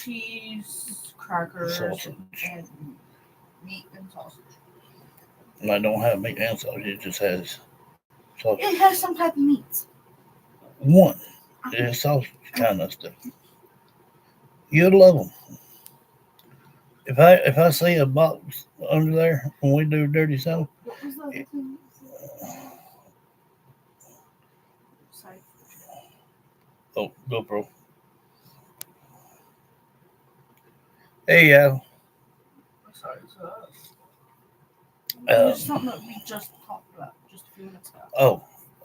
cheese, crackers, sausage. and meat and sausage. And I don't have meat and sausage. It just has sausage. It has some type of meats. One is sausage kind of stuff. You'd love them. If I see a box under there when we do dirty soul, What was the other thing? oh GoPro. Hey Al. Besides Um, there's something that we just talked about just a few minutes ago. oh,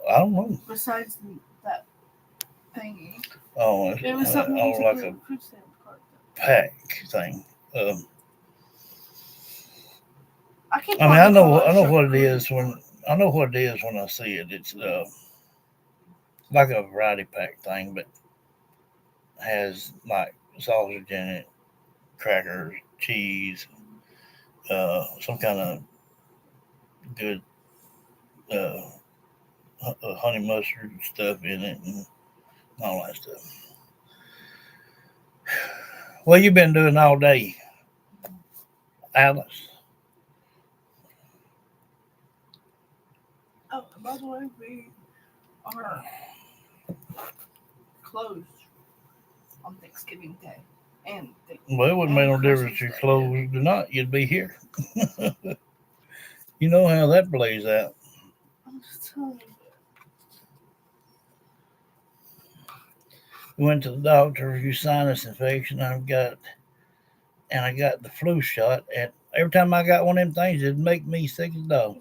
I don't know. Besides that thingy, Oh, it was something that was like a food stamp card. pack thing. I can't. I mean, I know what it is when I see it. It's like a variety pack thing, but has like sausage in it, crackers, cheese, some kind of good uh, honey mustard stuff in it, and all that stuff. What you been doing all day, Alice? Oh, by the way, we are closed on Thanksgiving Day and Well, it wouldn't make no difference if you're closed or not. You'd be here. You know how that plays out. I'm just telling you. Went to the doctor for your sinus infection. I got the flu shot. And every time I got one of them things, it'd make me sick as a dog.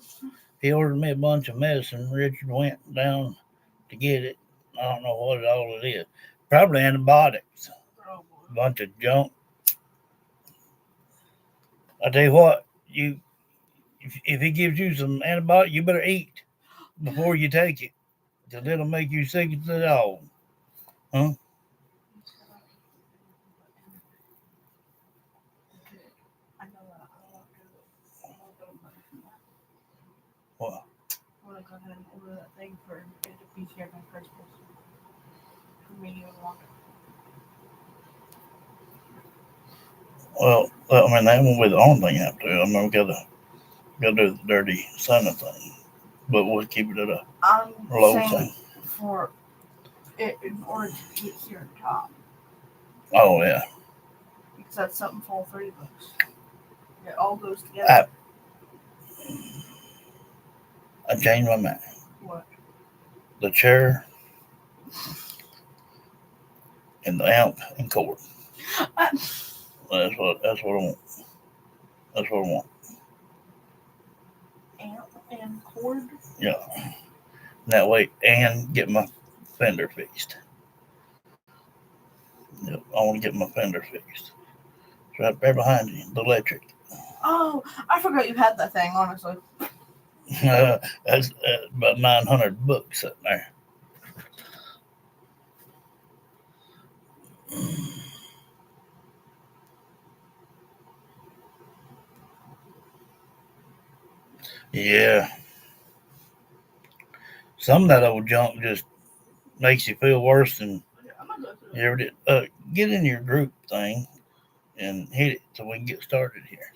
He ordered me a bunch of medicine. Richard went down to get it. I don't know what all it is. Probably antibiotics. A bunch of junk. I tell you what, if he gives you some antibiotic, you better eat before you take it, because it'll make you sick as a dog. Huh? What? I want to go ahead and order that thing for it to be here by Christmas. For me and Wanda. Well, I mean, that won't be the only thing I have to do. I mean, we gotta do the dirty Santa thing, but we'll keep it at a I'm low saying thing. for it in order to get here in time. Oh yeah. Because that's something for all three of us. It all goes together. I changed my mind. What? The chair and the amp and cord. That's what I want. That's what I want. Amp and cord? Yeah. That way, and get my fender fixed. Yep, I want to get my fender fixed. It's right there behind you, the electric. Oh, I forgot you had that thing, honestly. That's about $900 sitting there. Yeah. Some of that old junk just makes you feel worse than you ever did. Get in your group thing and hit it so we can get started here.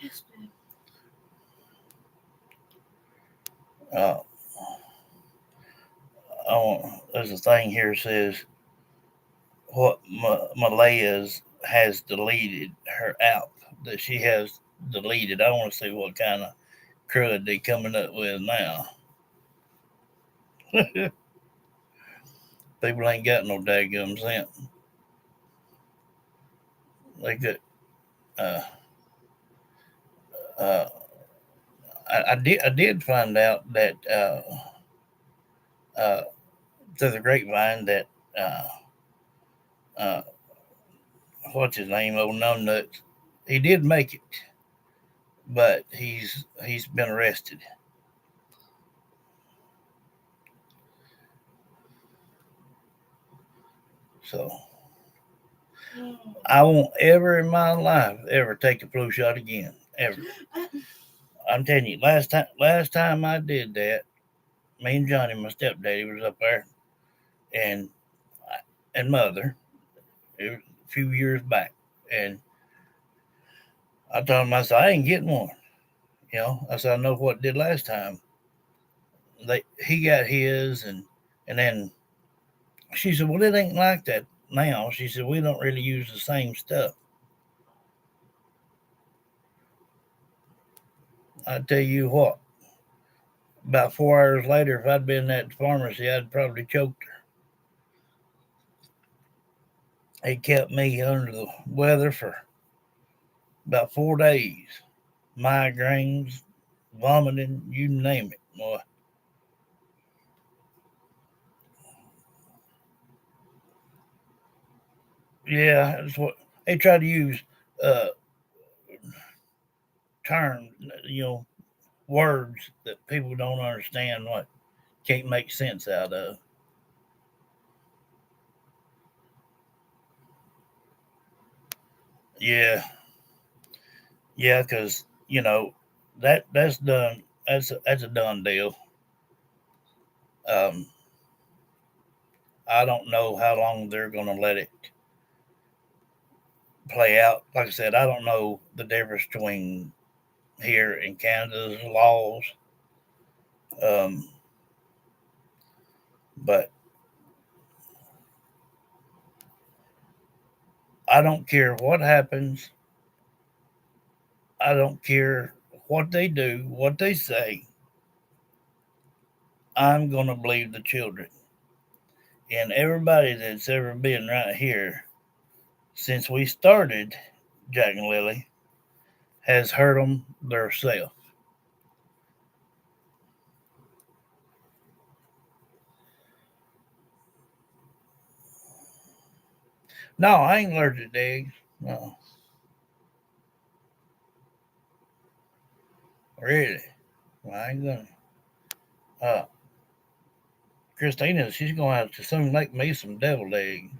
Uh, there's a thing here that says what Malaya's has deleted her app that she has deleted. I want to see what kind of crud they coming up with now. People ain't got no daggum sense. They got uh uh I did find out that uh through the grapevine that uh what's his name, old numbnuts, he did make it, but he's been arrested. So I won't ever in my life ever take a flu shot again. Ever. I'm telling you, last time I did that, me and Johnny, my stepdaddy, was up there, and mother, it was a few years back, And I told him, I said, I ain't getting one. I said, I know what it did last time. He got his, and then she said, well, it ain't like that now. She said, we don't really use the same stuff. I tell you what, about 4 hours later, if I'd been at the pharmacy, I'd probably choked her. It kept me under the weather for about 4 days. Migraines, vomiting, you name it. Boy. Yeah, that's what they try to use uh, terms, words that people don't understand, what can't make sense out of. Yeah, yeah, because that's done. That's a done deal. Um, I don't know how long they're going to let it play out. Like I said, I don't know the difference between here and Canada's laws. Um, but I don't care what happens. I don't care what they do, what they say. I'm going to believe the children. And everybody that's ever been right here since we started Jack and Lily has heard them theirself. No, I ain't allergic to eggs. No, really. Well, I ain't gonna. Uh, Christina, she's gonna have to soon make me some deviled egg.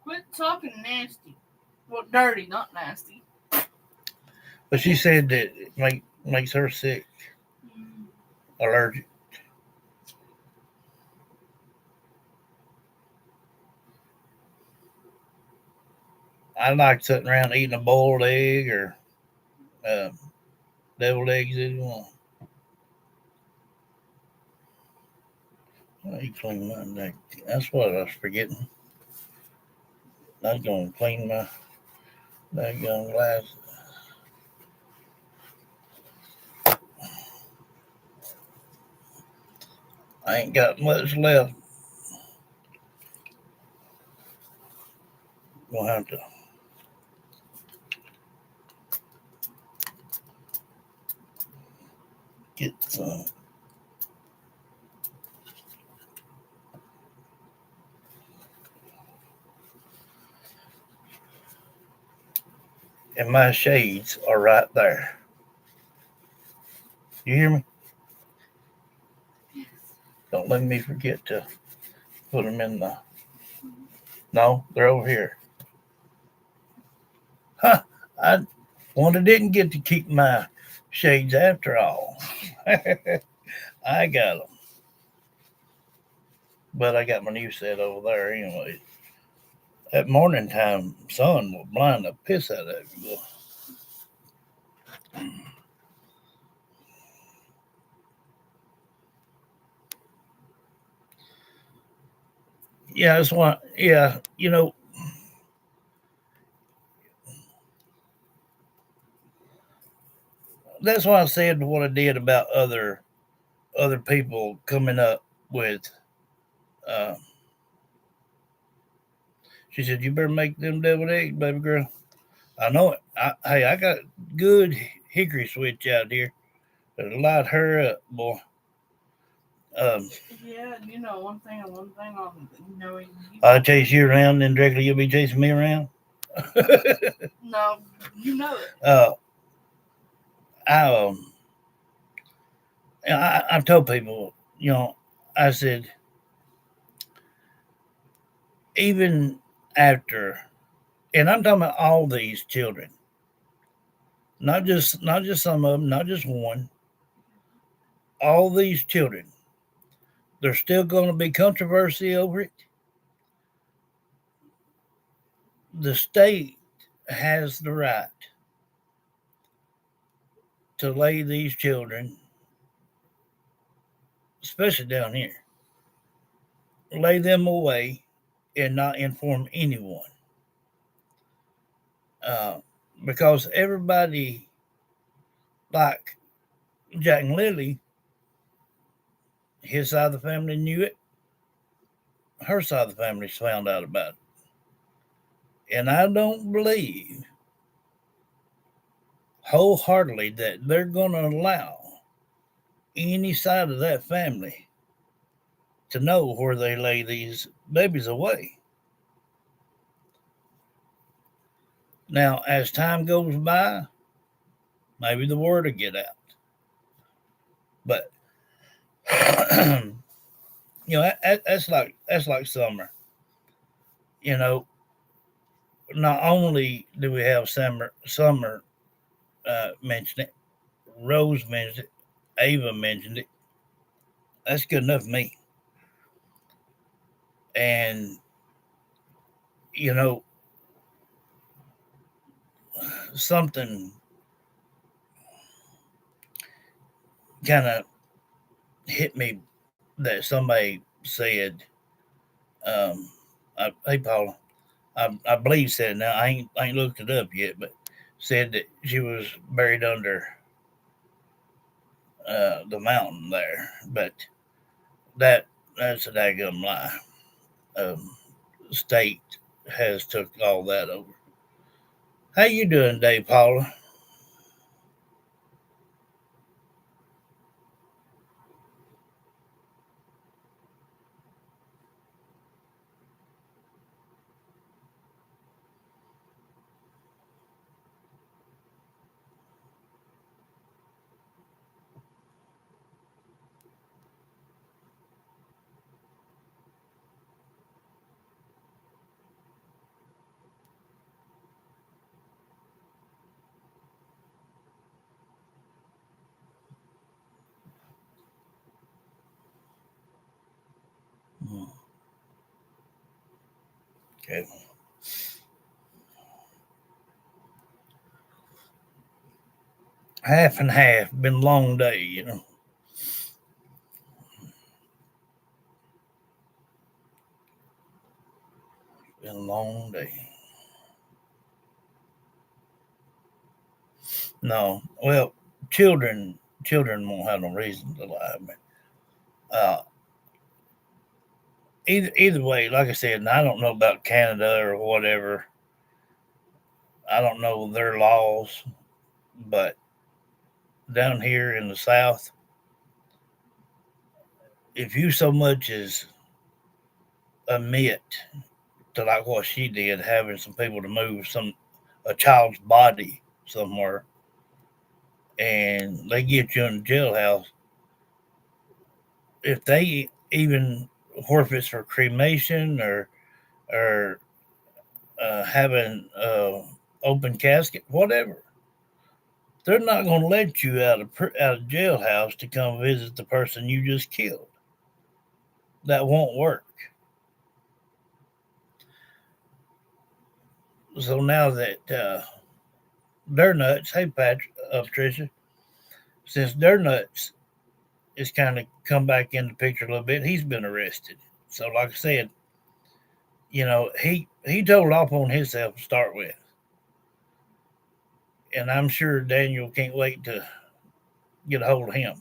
Quit talking nasty. Well, dirty, not nasty. But she said that it makes her sick, Mm. allergic. I like sitting around eating a boiled egg or uh, deviled eggs if you want. Let me clean my neck. That's what I was forgetting. I was gonna clean my daggone glass. I ain't got much left. Gonna have to get some. And my shades are right there. You hear me? Don't let me forget to put them in the. No, they're over here. Huh? I Wanda didn't get to keep my shades after all. I got them, but I got my new set over there anyway. That morning time sun will blind the piss out of you. Yeah, that's why. Yeah, that's why I said what I did about other people coming up with. Uh, she said, "You better make them deviled eggs, baby girl." I know it. Hey, I got good hickory switch out here. It'll light her up, boy. Um, Yeah, one thing and one thing on knowing you. I'll chase you around, and directly you'll be chasing me around. No, you know it. I, I've told people, I said, even after, and I'm talking about all these children, not just some of them, not just one, all these children, there's still going to be controversy over it. the state has the right to lay these children, especially down here, lay them away and not inform anyone. Uh, because everybody, like Jack and Lily, his side of the family knew it, her side of the family found out about it. And I don't believe wholeheartedly that they're going to allow any side of that family to know where they lay these babies away. Now, as time goes by, maybe the word will get out. But that's like summer. You know, not only do we have summer mention it, Rose mentioned it, Ava mentioned it. That's good enough for me. And you know, something kind of hit me that somebody said. Um, hey Paula, I believe said now I ain't looked it up yet, but said that she was buried under the mountain there, but that's a daggum lie. Um, State has took all that over. How you doing today, Paula? Hmm, okay, half and half. Been a long day, you know. Been a long day. No, well, children won't have no reason to lie. But either way, like I said, and I don't know about Canada or whatever. I don't know their laws, but down here in the South, if you so much as admit to like what she did, having some people to move a child's body somewhere, and they get you in the jailhouse, if they even where if it's for cremation or having open casket, whatever, they're not going to let you out of jailhouse to come visit the person you just killed. That won't work. So now that they're nuts, hey Patrick, Patricia, since they're nuts is kind of come back in the picture a little bit, he's been arrested. So like I said, he told off on himself to start with, and I'm sure Daniel can't wait to get a hold of him.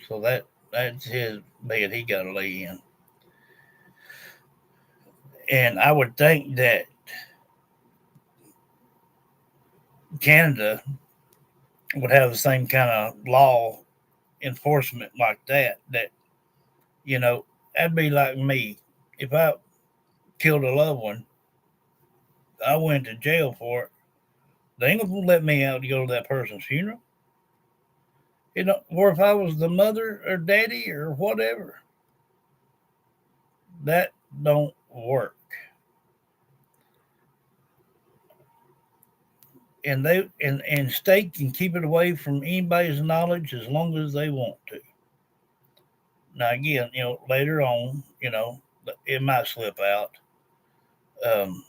So that's his bed he got to lay in. And I would think that Canada would have the same kind of law enforcement like that. That you know, that'd be like me if I killed a loved one. I went to jail for it. They ain't gonna let me out to go to that person's funeral. Or if I was the mother or daddy or whatever, that don't work. And state can keep it away from anybody's knowledge as long as they want to. Now again, later on, it might slip out, Um,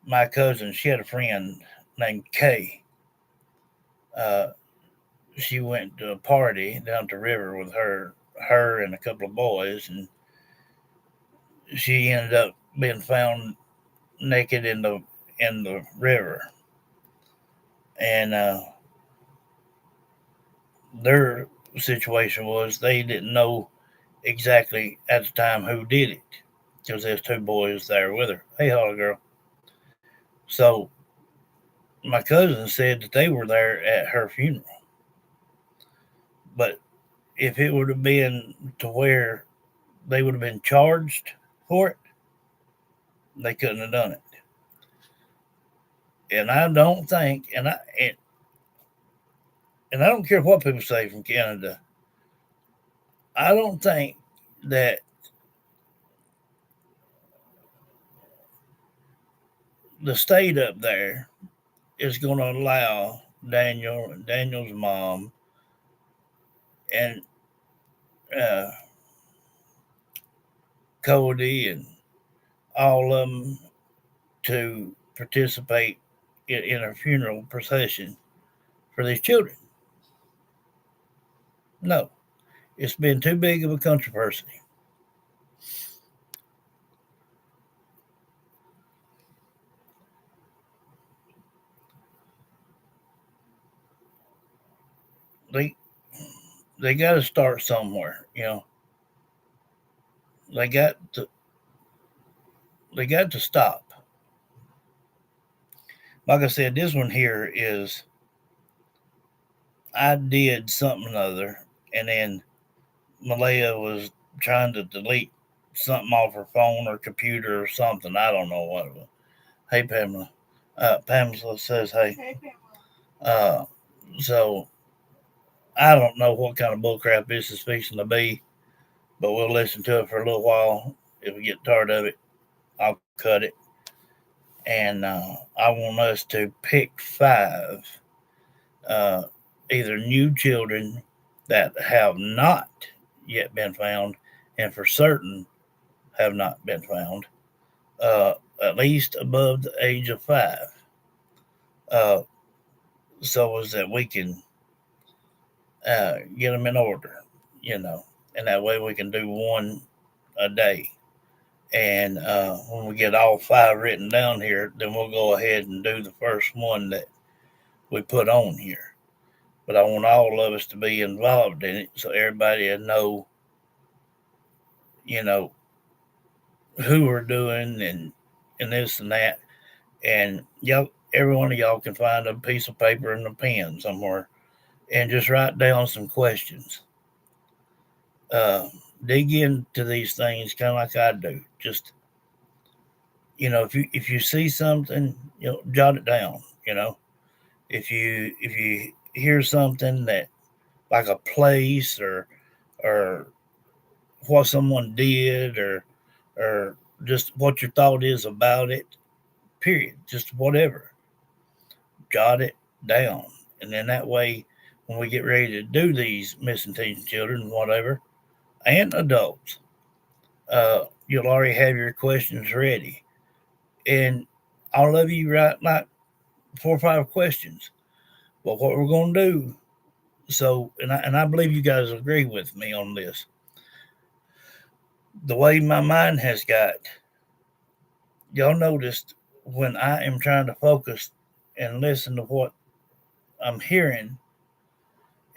my cousin, she had a friend named Kay. Uh, she went to a party down the river with her and a couple of boys, and she ended up being found naked in the river. And their situation was they didn't know exactly at the time who did it because there's two boys there with her. Hey, Holly girl. So my cousin said that they were there at her funeral, but if it would have been to where they would have been charged for it, they couldn't have done it. And I don't think, and I don't care what people say from Canada, I don't think that the state up there is going to allow Daniel's mom, and uh, Cody and all of them to participate in a funeral procession for these children. No, it's been too big of a controversy. They they got to start somewhere. They got to they got to stop. Like I said, this one here is I did something or other, and then Malaya was trying to delete something off her phone or computer or something. I don't know what it was. Hey, Pamela. Pamela says, hey. Hey, Pamela. Uh, so I don't know what kind of bullcrap this is fixing to be, but we'll listen to it for a little while. If we get tired of it, I'll cut it. And I want us to pick five uh, either new children that have not yet been found, and for certain have not been found, uh, at least above the age of 5, uh, so as that we can get them in order, you know, and that way we can do one a day. And when we get all 5 written down here, then we'll go ahead and do the first one that we put on here. But I want all of us to be involved in it so everybody will know, you know, who we're doing and this and that. And y'all, every one of y'all can find a piece of paper and a pen somewhere and just write down some questions. Uh, Dig into these things kind of like I do. Just if you see something, jot it down. If you hear something that like a place or what someone did or just what your thought is about it, period, just whatever, jot it down. And then that way, when we get ready to do these missing teens and children, whatever, and adults, you'll already have your questions ready. And I'll of you write like 4 or 5 questions. But what we're going to do, so, and I believe you guys agree with me on this, the way my mind has got, y'all noticed when I am trying to focus and listen to what I'm hearing,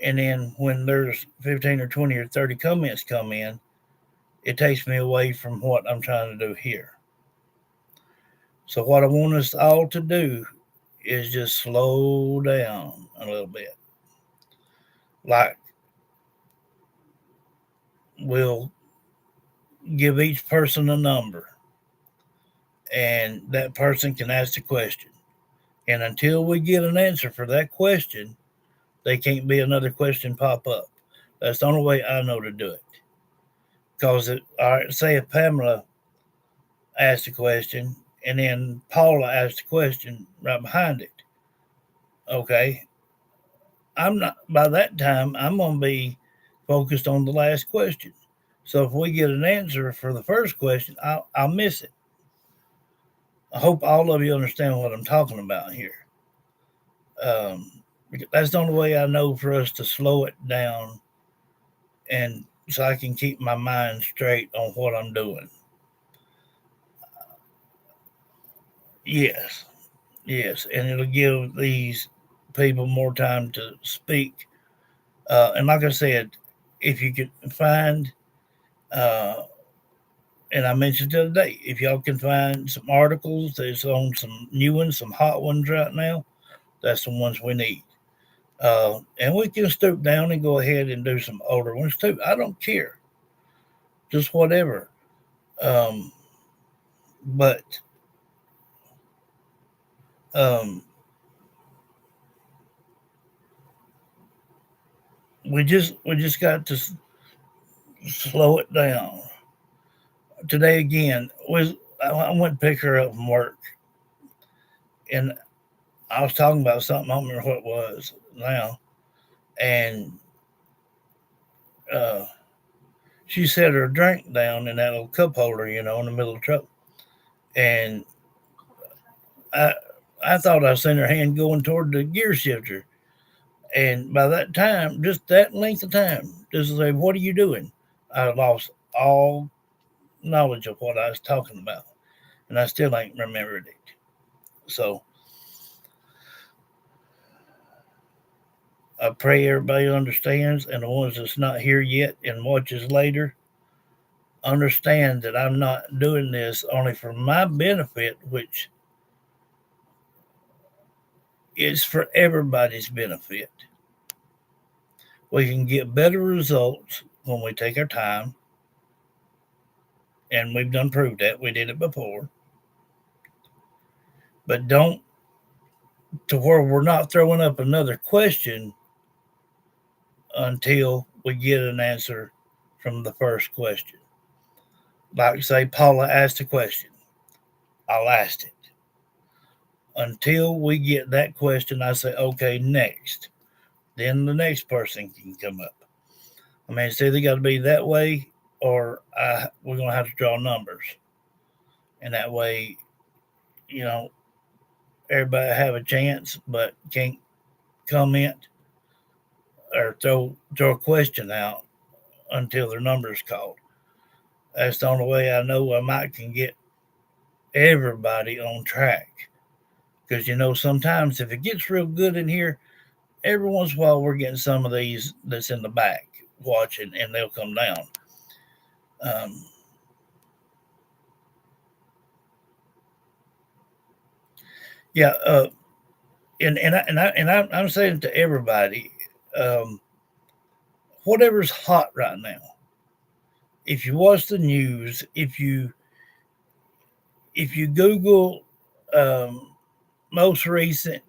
and then when there's 15 or 20 or 30 comments come in, it takes me away from what I'm trying to do here. So, what I want us all to do is just slow down a little bit. Like, we'll give each person a number, and that person can ask the question. And until we get an answer for that question, they can't be another question pop up. That's the only way I know to do it. Because, all right, say if Pamela asked a question and then Paula asked a question right behind it, okay, I'm not, by that time, I'm going to be focused on the last question. So if we get an answer for the first question, I'll miss it. I hope all of you understand what I'm talking about here. Um, that's the only way I know for us to slow it down, and so I can keep my mind straight on what I'm doing. Yes, yes, and it'll give these people more time to speak. And like I said, if you could find, uh, and I mentioned the other day, if y'all can find some articles that's on some new ones, some hot ones right now, that's the ones we need. And we can stoop down and go ahead and do some older ones too. I don't care, just whatever. Um, but um, we just got to slow it down. Today again was I went to pick her up from work, and I was talking about something. I don't remember what it was now, and uh, she set her drink down in that little cup holder, in the middle of the truck, and I I thought I seen her hand going toward the gear shifter, and by that time, just that length of time, just to say, "What are you doing?" I lost all knowledge of what I was talking about, and I still ain't remembered it. So I pray everybody understands, and the ones that's not here yet and watches later understand that I'm not doing this only for my benefit, which is for everybody's benefit. We can get better results when we take our time, and we've done proved that. We did it before. But don't to where we're not throwing up another question until we get an answer from the first question. Like, say, Paula asked a question, I'll ask it. Until we get that question, I say, okay, next. Then the next person can come up. I mean, it's either got to be that way or we're going to have to draw numbers. And that way, you know, everybody have a chance but can't comment or throw a question out until their number is called. That's the only way I know I might can get everybody on track. Because sometimes if it gets real good in here, every once in a while we're getting some of these that's in the back watching, and they'll come down. Um, yeah, I'm saying to everybody, um, whatever's hot right now. If you watch the news, if you Google um, most recent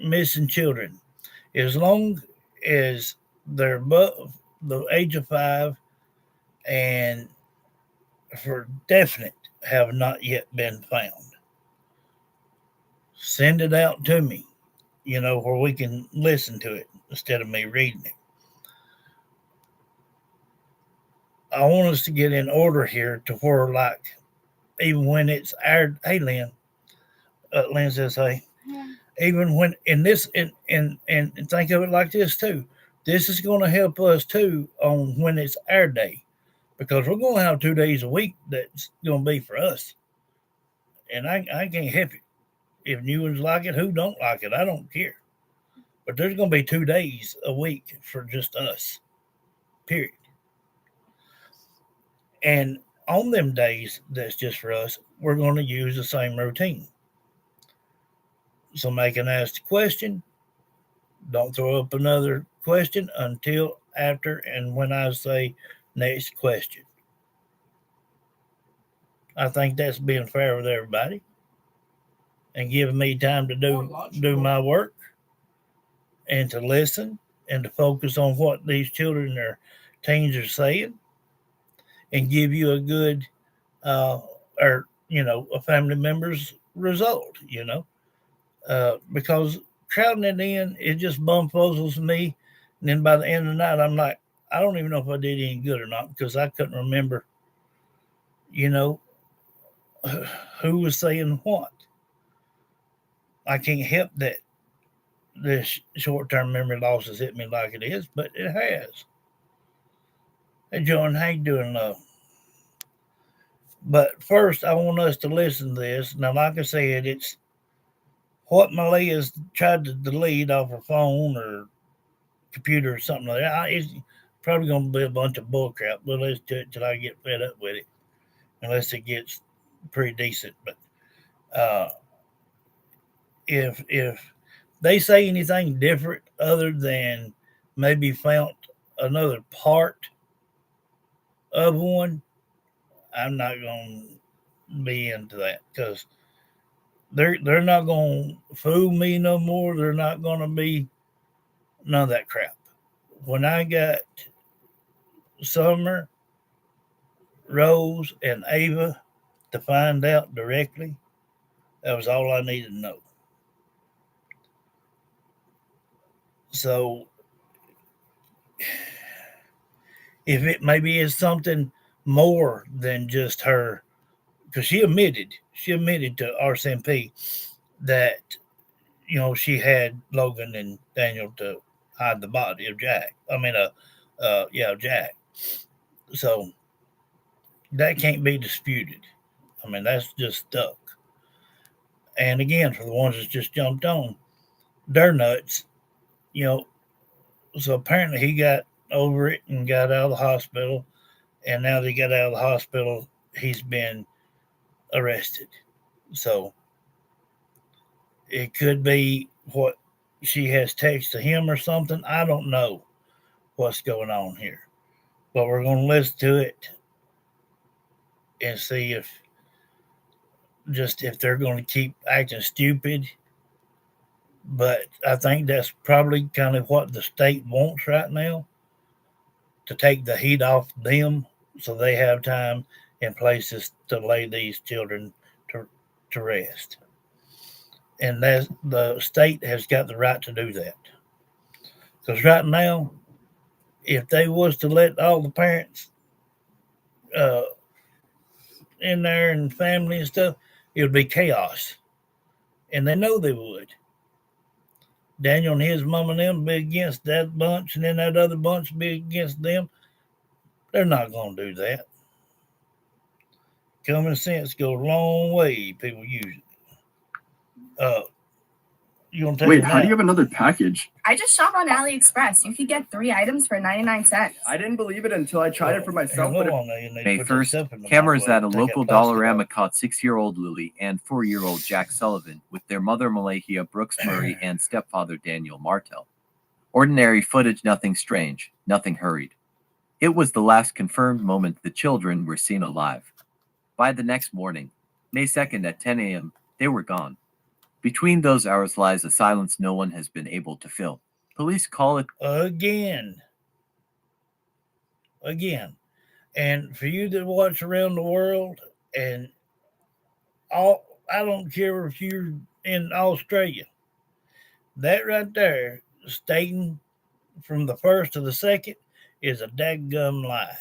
missing children, as long as they're above the age of 5 and for definite have not yet been found, send it out to me, where we can listen to it instead of me reading it. I want us to get in order here to where, like, even when it's our, hey, Lynn says, hey, Yeah. even when in this, and think of it like this too. This is going to help us too on when it's our day, because we're going to have 2 days a week that's going to be for us. And I can't help it. If new ones like it, who don't like it, I don't care. But there's going to be 2 days a week for just us, period. And on them days that's just for us, we're going to use the same routine. Somebody can ask the question, don't throw up another question until after and when I say next question. I think that's being fair with everybody and giving me time to do my work and to listen and to focus on what these children or teens are saying and give you a good uh, or a family member's result. Because crowding it in, it just bumfuzzles me. And then by the end of the night, I'm like, I don't even know if I did any good or not because I couldn't remember, you know, who was saying what. I can't help that this short term memory loss has hit me like it is, but it has. Hey, John, how you doing, love? But first, I want us to listen to this. Now, like I said, it's what Malia's tried to delete off her phone or computer or something like that. It's probably going to be a bunch of bullcrap. We'll listen to it till I get fed up with it, unless it gets pretty decent. But uh, if they say anything different other than maybe found another part of one, I'm not going to be into that because they're not going to fool me no more. They're not going to be none of that crap. When I got Summer, Rose, and Ava to find out directly, that was all I needed to know. So if it maybe is something more than just her, because she admitted to RCMP that she had Logan and Daniel to hide the body of Jack. I mean, yeah, Jack. So that can't be disputed. I mean, that's just stuck. And again, for the ones that just jumped on, they're nuts. You know, so apparently he got over it and got out of the hospital. And now that he got out of the hospital, he's been arrested. So it could be what she has texted him or something. I don't know what's going on here. But we're going to listen to it and see if they're going to keep acting stupid. But I think that's probably kind of what the state wants right now, to take the heat off them so they have time and places to lay these children to, to rest. And that the state has got the right to do that. Because right now, if they was to let all the parents uh, in there and family and stuff, it would be chaos. And they know they would. Daniel and his mom and them be against that bunch, and then that other bunch be against them. They're not going to do that. Common sense goes a long way. People use it. You gonna take Wait, a how do you nap? have another package? I just shop on AliExpress. You could get 3 items for 99 cents. I didn't believe it until I tried it for myself. Hello But on there. You need to May put that 1st, stuff in the cameras microwave at a and take local that plastic Dollarama off. caught 6-year-old Lily and 4-year-old Jack Sullivan with their mother Malahia Brooks Murray and stepfather Daniel Martell. Ordinary footage, nothing strange, nothing hurried. It was the last confirmed moment the children were seen alive. By the next morning, May 2nd at 10 a.m., they were gone. Between those hours lies a silence no one has been able to fill. Police call it Again. And for you that watch around the world, and I don't care if you're in Australia, that right there, stating from the first to the second, is a dadgum lie.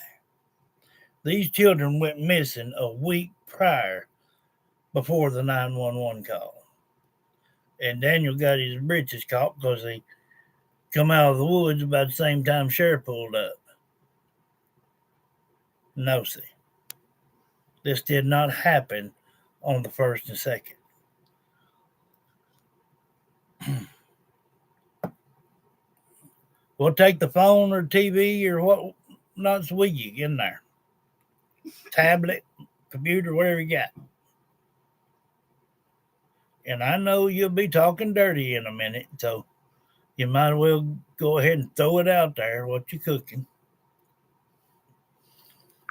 These children went missing a week prior, before the 911 call. And Daniel got his britches caught because he come out of the woods about the same time Sheriff pulled up. No, see. This did not happen on the first and second. We'll take the phone or TV or what not's with you in there. Tablet, computer, whatever you got. And I know you'll be talking dirty in a minute, so you might as well go ahead and throw it out there what you're cooking.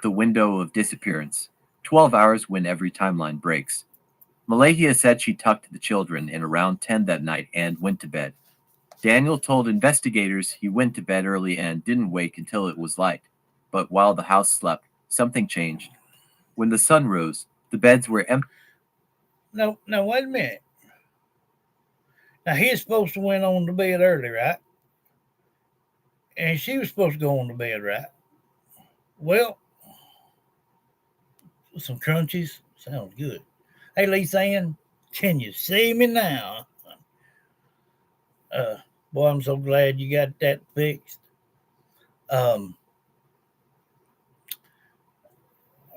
the window of disappearance, 12 hours when every timeline breaks. Malahia said she tucked the children in around 10 that night and went to bed. Daniel told investigators he went to bed early and didn't wake until it was light. But while the house slept, something changed. When the sun rose, the beds were empty. No, wait a minute. Now he's supposed to went on to bed early, right? And she was supposed to go on to bed, right? Well, some crunchies sounds good. Hey, Lisa Ann, can you see me now? Uh, Boy, I'm so glad you got that fixed. Um,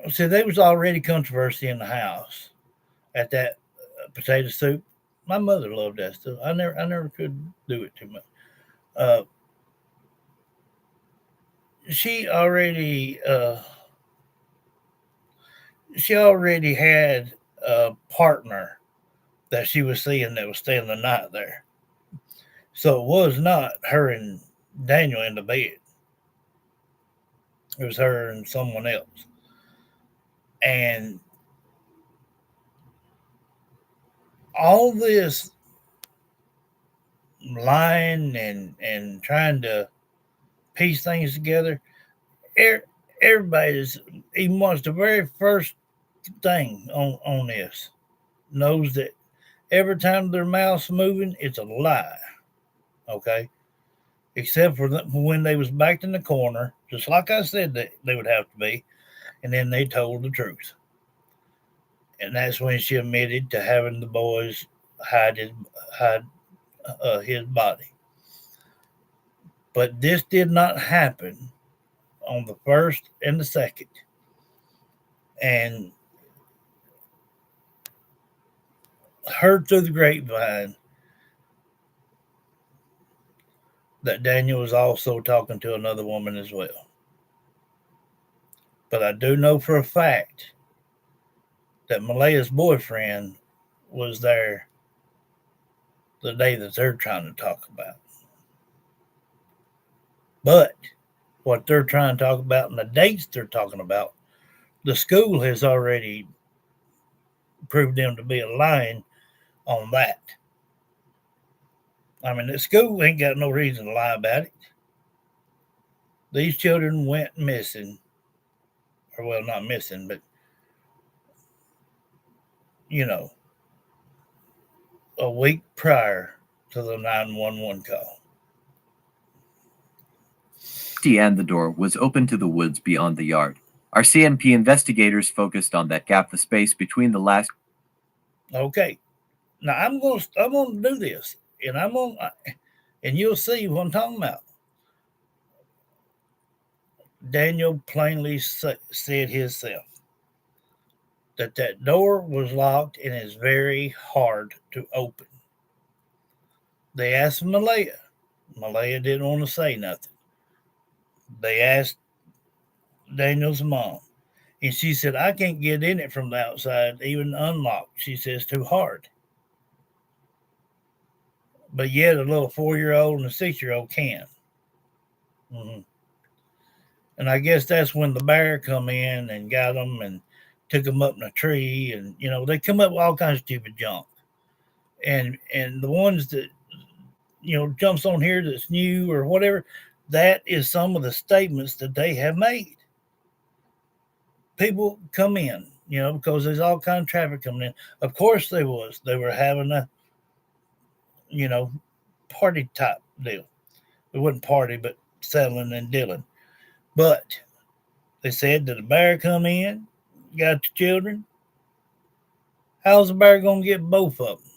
See, there was already controversy in the house at that potato soup. My mother loved that stuff. I never could do it too much. Uh, she already, uh, she already had a partner that she was seeing that was staying the night there. So it was not her and Daniel in the bed. It was her and someone else. And all this lying and trying to piece things together, er, everybody's, even watched the very first thing on this, knows that every time their mouth's moving, it's a lie. Okay? Except for when they was backed in the corner, just like I said that they would have to be, and then they told the truth. And that's when she admitted to having the boys hide his body. But this did not happen on the first and the second. And heard through the grapevine that Daniel was also talking to another woman as well. But I do know for a fact that Malaya's boyfriend was there the day that they're trying to talk about. But what they're trying to talk about and the dates they're talking about, the school has already proved them to be lying on that. I mean, the school ain't got no reason to lie about it. These children went missing, or well, not missing, but you know, a week prior to the 911 call. And the door was open to the woods beyond the yard. Our CMP investigators focused on that gap of space between the last. Okay, now I'm gonna do this, and you'll see what I'm talking about. Daniel plainly said himself that door was locked and is very hard to open. They asked Malaya. Malaya didn't want to say nothing. They asked Daniel's mom, and she said, I can't get in it from the outside, even unlocked. She says, too hard. But yet a little 4-year-old and a 6-year-old can. Mm-hmm. And I guess that's when the bear come in and got them and took them up in a tree. And, they come up with all kinds of stupid junk. And the ones that, jumps on here that's new or whatever, that is some of the statements that they have made. People come in, because there's all kind of traffic coming in. Of course they was. They were having a, party type deal. It wasn't party, but selling and dealing. But they said that a bear come in, got the children. How's the bear gonna get both of them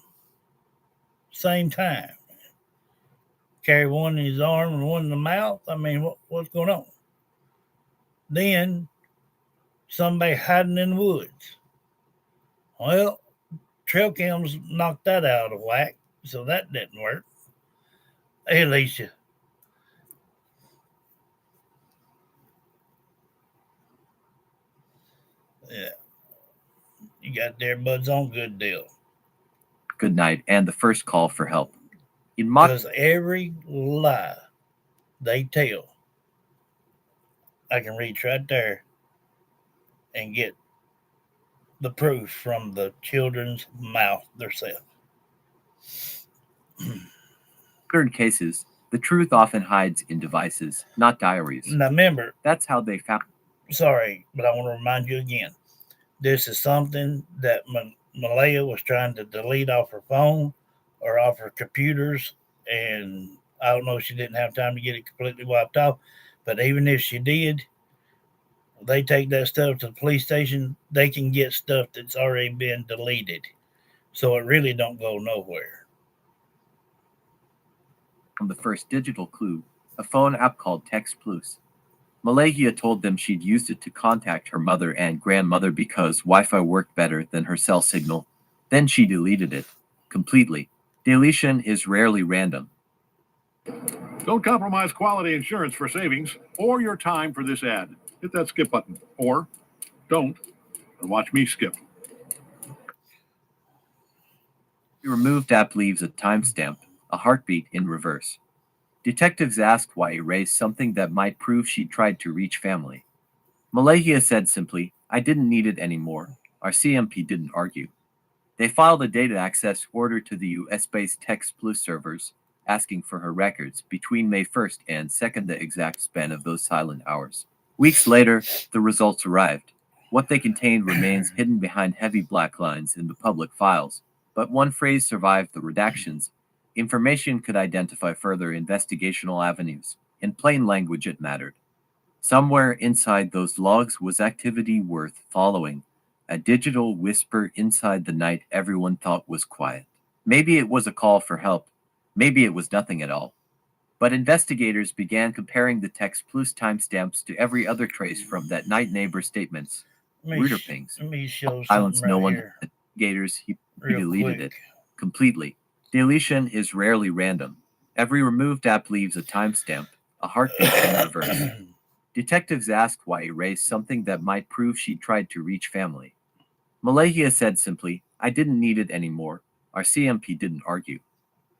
same time? Carry one in his arm and one in the mouth. I mean, what's going on? Then somebody hiding in the woods. Well, trail cams knocked that out of whack, so that didn't work. Hey, Alicia. Yeah. You got their buds on, good deal. Good night and the first call for help. Because every lie they tell, I can reach right there and get the proof from the children's mouth themselves. certain cases, the truth often hides in devices, not diaries. Now remember, That's how they found. Sorry, but I want to remind you again. This is something that Malaya was trying to delete off her phone or off her computers, and I don't know if she didn't have time to get it completely wiped off, but even if she did, they take that stuff to the police station, they can get stuff that's already been deleted. So it really don't go nowhere. From the first digital clue, a phone app called Text Plus. Malahia told them she'd used it to contact her mother and grandmother because Wi-Fi worked better than her cell signal. Then she deleted it completely. Deletion is rarely random. Don't compromise quality insurance for savings or your time for this ad. Hit that skip button, or don't, and watch me skip. The removed app leaves a timestamp, a heartbeat in reverse. Detectives asked why erase something that might prove she tried to reach family. Malahia said simply, "I didn't need it anymore." Our CMP didn't argue. They filed a data access order to the US-based Text Plus servers, asking for her records between May 1st and 2nd, the exact span of those silent hours. Weeks later, the results arrived. What they contained remains hidden behind heavy black lines in the public files, but one phrase survived the redactions. Information could identify further investigational avenues. In plain language, it mattered. Somewhere inside those logs was activity worth following, a digital whisper inside the night everyone thought was quiet. Maybe it was a call for help. Maybe it was nothing at all. But investigators began comparing the Text Plus timestamps to every other trace from that night. Neighbor statements, router pings, Let me show silence. something No right one. here. Investigators he Real deleted quick. it completely. Deletion is rarely random. Every removed app leaves a timestamp, a heartbeat in reverse. Detectives asked why erase something that might prove she tried to reach family. Malahia said simply, "I didn't need it anymore." Our CMP didn't argue.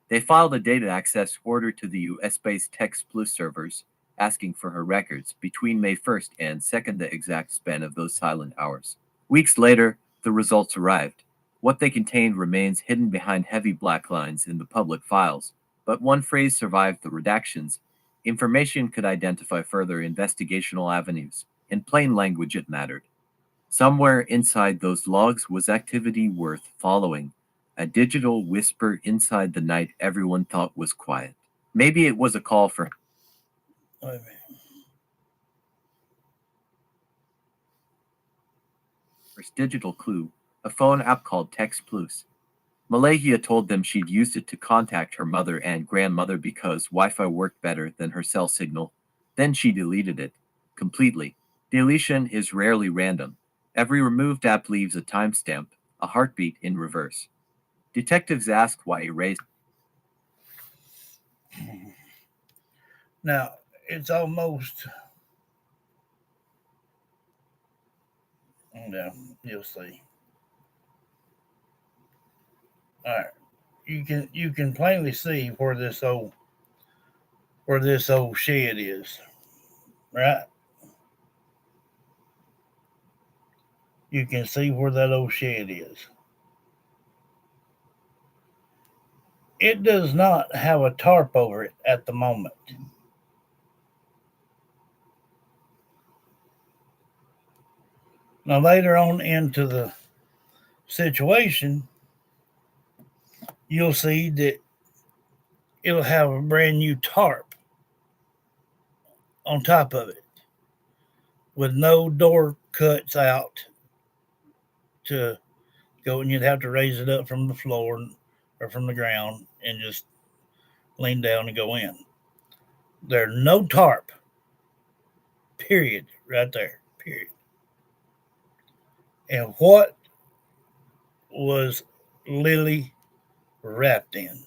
They filed a data access order to the US-based Text Plus servers, asking for her records between May 1st and 2nd, the exact span of those silent hours. Weeks later, the results arrived. What they contained remains hidden behind heavy black lines in the public files, but one phrase survived the redactions. Information could identify further investigational avenues. In plain language, it mattered. Somewhere inside those logs was activity worth following, a digital whisper inside the night everyone thought was quiet. Maybe it was a call for Wait a minute. first digital clue, a phone app called Text Plus. Malahia told them she'd used it to contact her mother and grandmother because Wi-Fi worked better than her cell signal. Then she deleted it completely. Deletion is rarely random. Every removed app leaves a timestamp, a heartbeat in reverse. Detectives asked why erase. Now, it's almost. Yeah, you'll see. All right, you can plainly see where this old shed is, right? You can see where that old shed is. It does not have a tarp over it at the moment. Now, later on into the situation, you'll see that it'll have a brand new tarp on top of it with no door cuts out to go, and you'd have to raise it up from the floor or from the ground and just lean down and go in. There's no tarp, period, right there, period. And what was Lily wrapped in?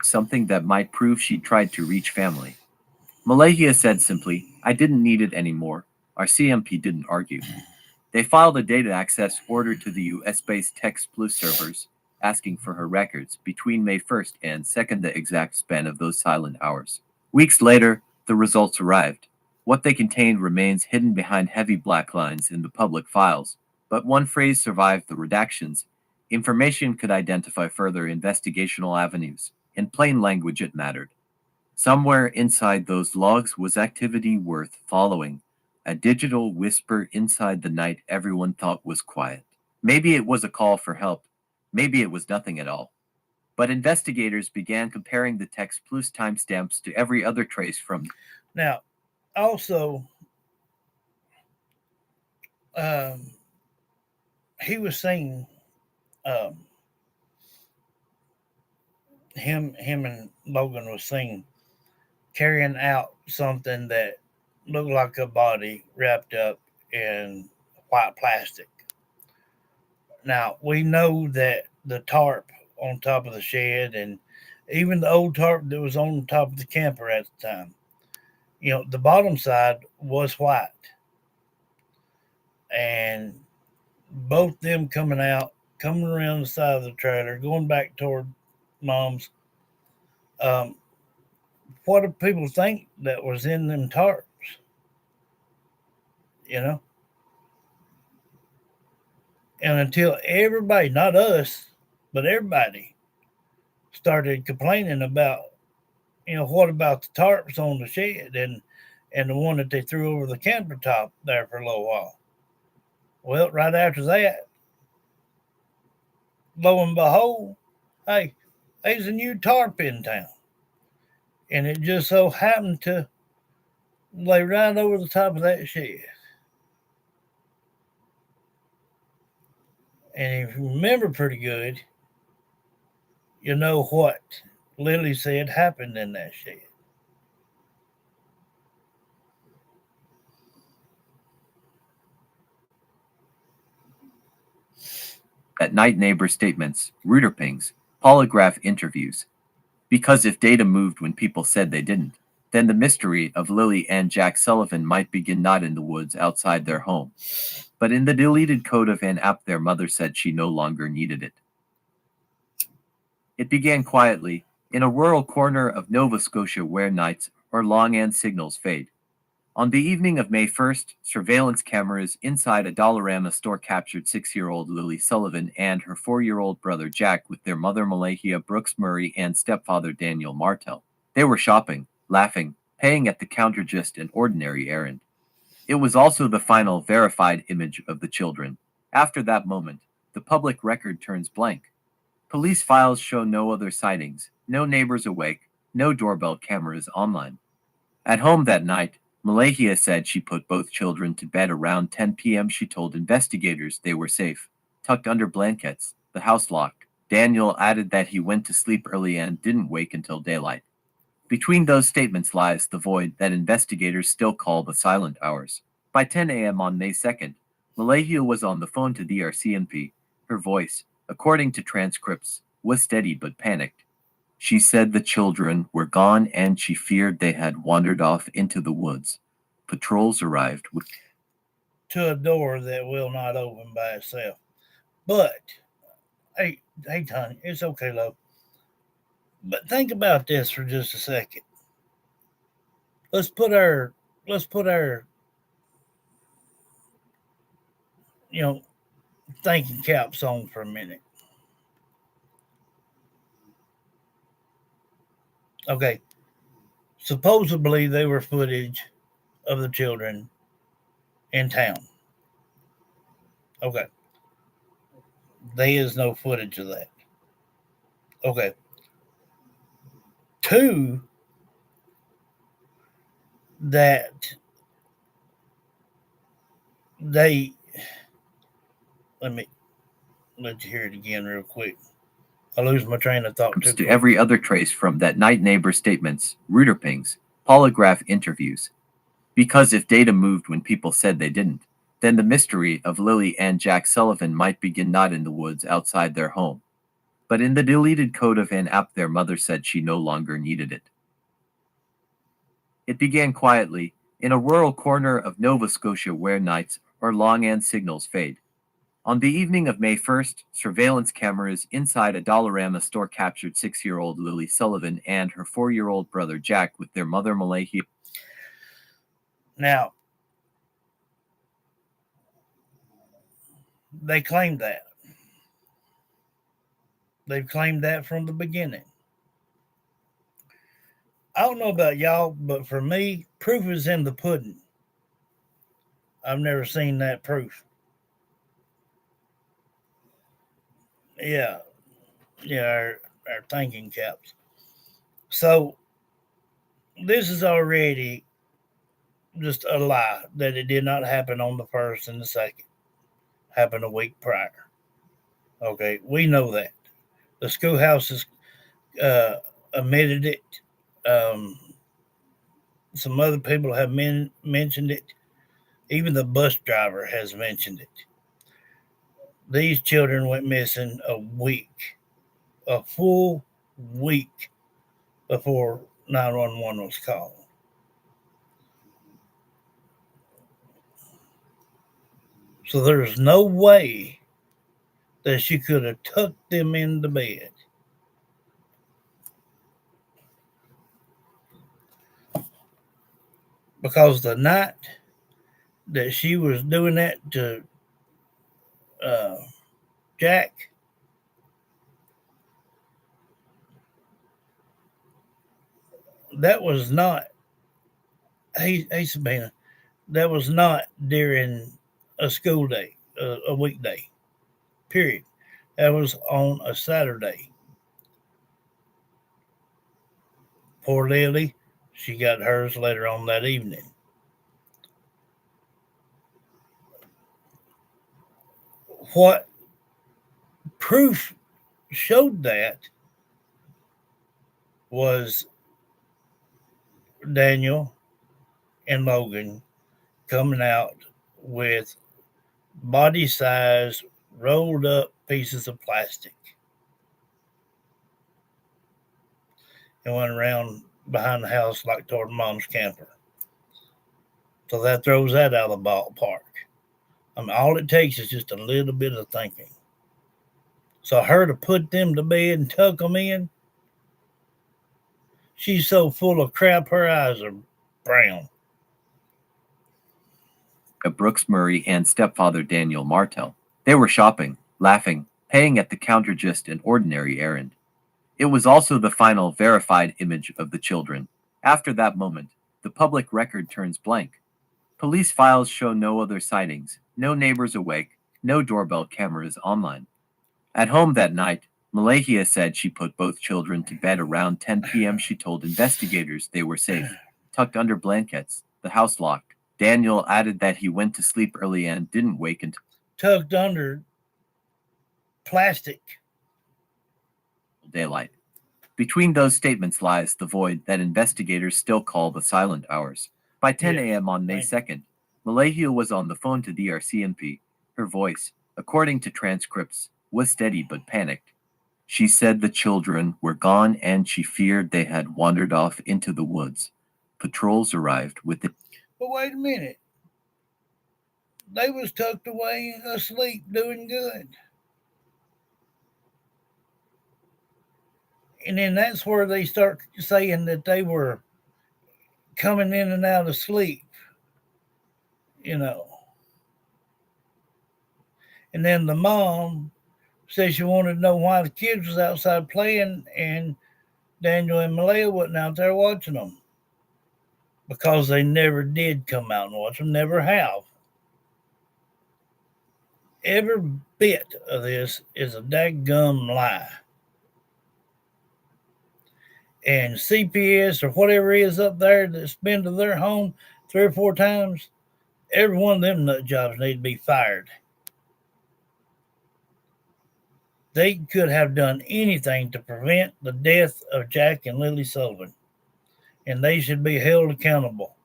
Something that might prove she tried to reach family. Malahia said simply, "I didn't need it anymore." Our CMP didn't argue. They filed a data access order to the US-based Text Plus servers, asking for her records between May 1st and 2nd, the exact span of those silent hours. Weeks later, the results arrived. What they contained remains hidden behind heavy black lines in the public files, but one phrase survived the redactions. Information could identify further investigational avenues. In plain language, it mattered. Somewhere inside those logs was activity worth following, a digital whisper inside the night everyone thought was quiet. Maybe it was a call for help. Maybe it was nothing at all. But investigators began comparing the text plus timestamps to every other trace from. Now, also, he was seen, um, him and Logan was seen carrying out something that looked like a body wrapped up in white plastic. Now, we know that the tarp on top of the shed and even the old tarp that was on top of the camper at the time, the bottom side was white. And both them coming out, coming around the side of the trailer, going back toward mom's. Um, what do people think that was in them tarps? You know? And until everybody, not us, but everybody, started complaining about, what about the tarps on the shed and the one that they threw over the camper top there for a little while. Well, right after that, lo and behold, hey, there's a new tarp in town. And it just so happened to lay right over the top of that shed. And if you remember pretty good, you know what Lily said happened in that shed. At night neighbor statements, router pings, polygraph interviews. Because if data moved when people said they didn't, then the mystery of Lily and Jack Sullivan might begin not in the woods outside their home, but in the deleted code of an app their mother said she no longer needed it. It began quietly, in a rural corner of Nova Scotia where nights are long and signals fade. On the evening of May 1st, surveillance cameras inside a Dollarama store captured 6-year-old Lily Sullivan and her 4-year-old brother Jack with their mother Malahia Brooks Murray and stepfather Daniel Martel. They were shopping, laughing, paying at the counter just an ordinary errand. It was also the final verified image of the children. After that moment, the public record turns blank. Police files show no other sightings, no neighbors awake, no doorbell cameras online. At home that night, Malahia said she put both children to bed around 10 p.m. She told investigators they were safe, tucked under blankets, the house locked. Daniel added that he went to sleep early and didn't wake until daylight. Between those statements lies the void that investigators still call the silent hours. By 10 a.m. on May 2nd, Malahia was on the phone to the RCMP. Her voice, according to transcripts, was steady but panicked. She said the children were gone and she feared they had wandered off into the woods. Patrols arrived To a door that will not open by itself. But, hey, Tony, it's okay, love. But think about this for just a second. Let's put our, thinking caps on for a minute. Okay. Supposedly they were footage of the children in town. Okay. There is no footage of that. Okay. 2, that they, let you hear it again real quick. I lose my train of thought to every other trace from that night neighbor statements, router pings, polygraph interviews. Because if data moved when people said they didn't, then the mystery of Lily and Jack Sullivan might begin not in the woods outside their home, but in the deleted code of an app their mother said she no longer needed it. It began quietly, in a rural corner of Nova Scotia where nights are long and signals fade. On the evening of May 1st, surveillance cameras inside a Dollarama store captured 6-year-old Lily Sullivan and her 4-year-old brother Jack with their mother Malahia. Now, they claimed that. They've claimed that from the beginning. I don't know about y'all, but for me, proof is in the pudding. I've never seen that proof. Yeah, yeah, our thinking caps. So this is already just a lie that it did not happen on the first and the second. Happened a week prior. Okay, we know that. The schoolhouse has uh, admitted it. Um, some other people have mentioned it. Even the bus driver has mentioned it. These children went missing a full week before 911 was called. So there's no way that she could have tucked them into bed. Because the night that she was doing that to uh, Jack, that was not, hey Sabina, that was not during a school day, a weekday, period. That was on a Saturday. Poor Lily, she got hers later on that evening. What proof showed that was Daniel and Logan coming out with body size rolled up pieces of plastic and went around behind the house like toward mom's camper. So that throws that out of the ballpark. I mean, all it takes is just a little bit of thinking. So her to put them to bed and tuck them in, she's so full of crap, her eyes are brown. Brooks Murray and stepfather Daniel Martell. They were shopping, laughing, paying at the counter just an ordinary errand. It was also the final verified image of the children. After that moment, the public record turns blank. Police files show no other sightings, no neighbors awake, no doorbell cameras online. At home that night, Malahia said she put both children to bed around 10 p.m. She told investigators they were safe, tucked under blankets, the house locked. Daniel added that he went to sleep early and didn't wake until Tucked under plastic. daylight. Between those statements lies the void that investigators still call the silent hours. By 10 a.m. on May 2nd, Malahia was on the phone to the RCMP. Her voice, according to transcripts, was steady but panicked. She said the children were gone and she feared they had wandered off into the woods. Patrols arrived with the But wait a minute. They was tucked away asleep doing good. And then that's where they start saying that they were coming in and out of sleep, you know. And then the mom said she wanted to know why the kids was outside playing and Daniel and Malaya wasn't out there watching them. Because they never did come out and watch them, never have. Every bit of this is a daggum lie. And CPS or whatever is up there that's been to their home 3 or 4 times, every one of them nut jobs need to be fired. They could have done anything to prevent the death of Jack and Lily Sullivan, and they should be held accountable.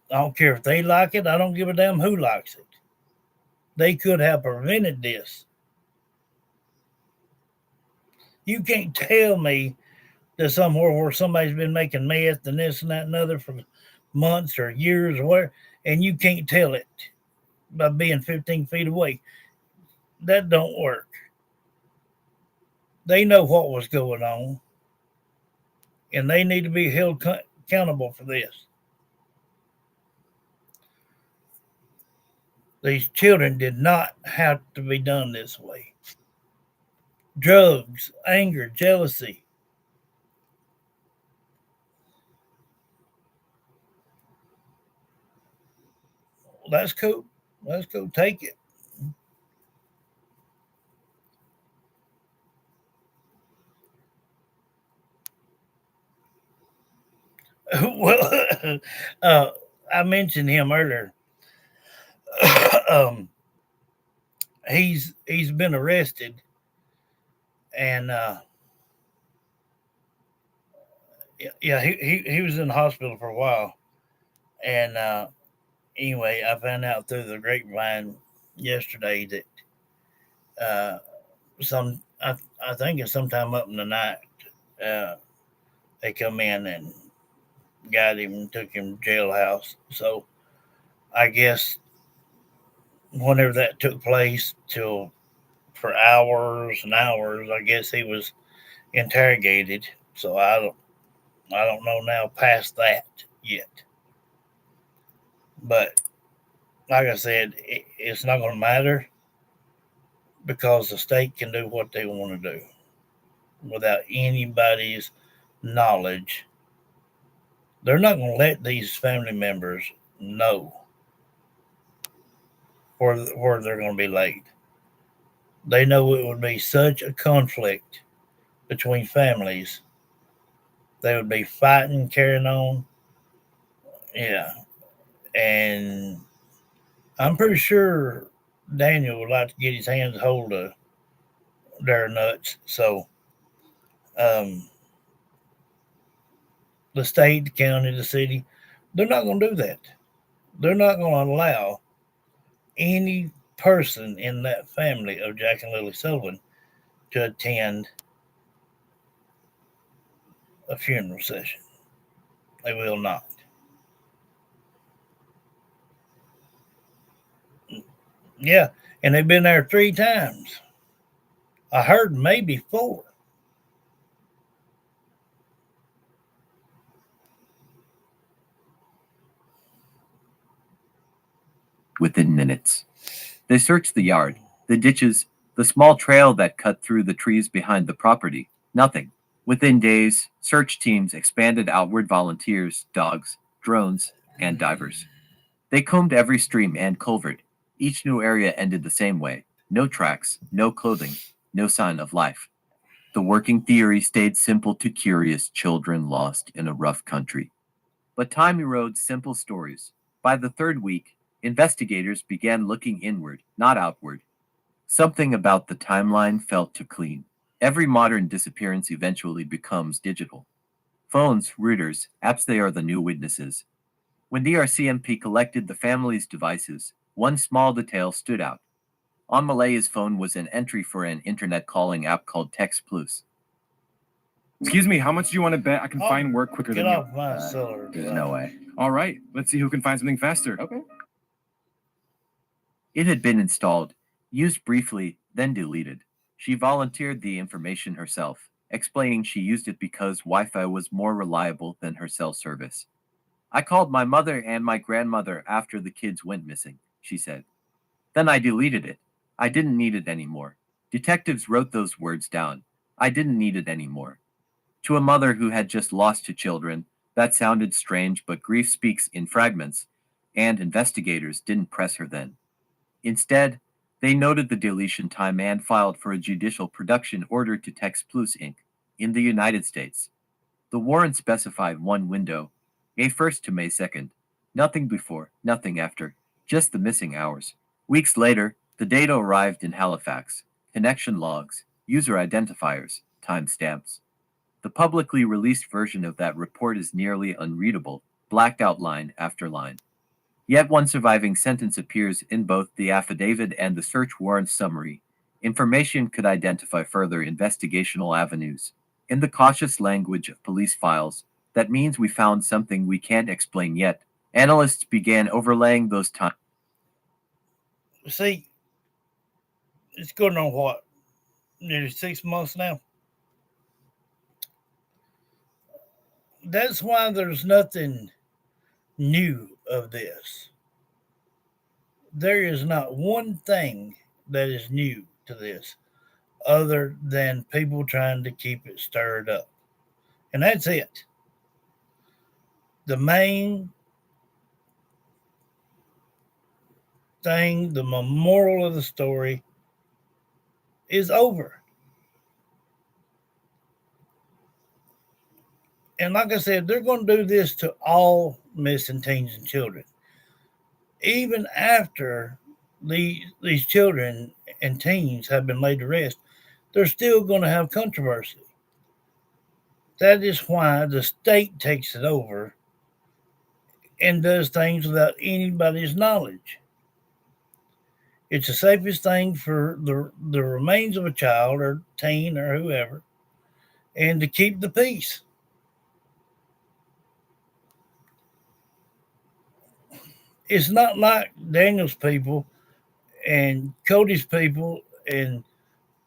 I don't care if they like it. I don't give a damn who likes it. They could have prevented this. You can't tell me that somewhere where somebody's been making meth and this and that and other for months or years or whatever, and you can't tell it by being 15 feet away. That don't work. They know what was going on, and they need to be held accountable for this. These children did not have to be done this way. Drugs, anger, jealousy. That's cool. Let's go take it. Well, I mentioned him earlier. um, he's been arrested, and yeah, he was in the hospital for a while, and anyway, I found out through the grapevine yesterday that some I think it's sometime up in the night, uh, they come in and got him and took him to jailhouse. So I guess whenever that took place, till for hours and hours, I guess he was interrogated. So I don't know now past that yet. But like I said, it's not going to matter because the state can do what they want to do without anybody's knowledge. They're not going to let these family members know where they're going to be laid. They know it would be such a conflict between families. They would be fighting, carrying on. Yeah. And I'm pretty sure Daniel would like to get his hands hold of their nuts. So um, the state, the county, the city, they're not going to do that. They're not going to allow any person in that family of Jack and Lily Sullivan to attend a funeral session. They will not. Yeah, and they've been there 3 times. I heard maybe 4. Within minutes, they searched the yard, the ditches, the small trail that cut through the trees behind the property. Nothing. Within days, search teams expanded outward volunteers, dogs, drones, and divers. They combed every stream and culvert. Each new area ended the same way. No tracks, no clothing, no sign of life. The working theory stayed simple to curious children lost in a rough country. But time erodes simple stories. By the third week, investigators began looking inward, not outward. Something about the timeline felt too clean. Every modern disappearance eventually becomes digital. Phones, routers, apps, they are the new witnesses. When DRCMP collected the family's devices, one small detail stood out. On Malaya's phone was an entry for an internet calling app called Text Plus. Excuse me, how much do you want to bet I can find work quicker Get than off my cellar. There's no way. you? All right, let's see who can find something faster. Okay. It had been installed, used briefly, then deleted. She volunteered the information herself, explaining she used it because Wi-Fi was more reliable than her cell service. I called my mother and my grandmother after the kids went missing, she said. Then I deleted it. I didn't need it anymore. Detectives wrote those words down. I didn't need it anymore. To a mother who had just lost 2 children, that sounded strange, but grief speaks in fragments, and investigators didn't press her then. Instead, they noted the deletion time and filed for a judicial production order to Text Plus Inc. in the United States. The warrant specified one window, May 1st to May 2nd. Nothing before, nothing after, just the missing hours. Weeks later, the data arrived in Halifax. Connection logs, user identifiers, timestamps. The publicly released version of that report is nearly unreadable, blacked out line after line. Yet one surviving sentence appears in both the affidavit and the search warrant summary. Information could identify further investigational avenues. In the cautious language of police files, that means we found something we can't explain yet. Analysts began overlaying those times. See, it's going on what? Nearly 6 months now. That's why there's nothing new of this. There is not one thing that is new to this other than people trying to keep it stirred up. And that's it. The main thing, the moral of the story is over. And like I said, they're going to do this to all missing teens and children. Even after these children and teens have been laid to rest, they're still going to have controversy. That is why the state takes it over and does things without anybody's knowledge. It's the safest thing for the remains of a child or teen or whoever, and to keep the peace. It's not like Daniel's people and Cody's people and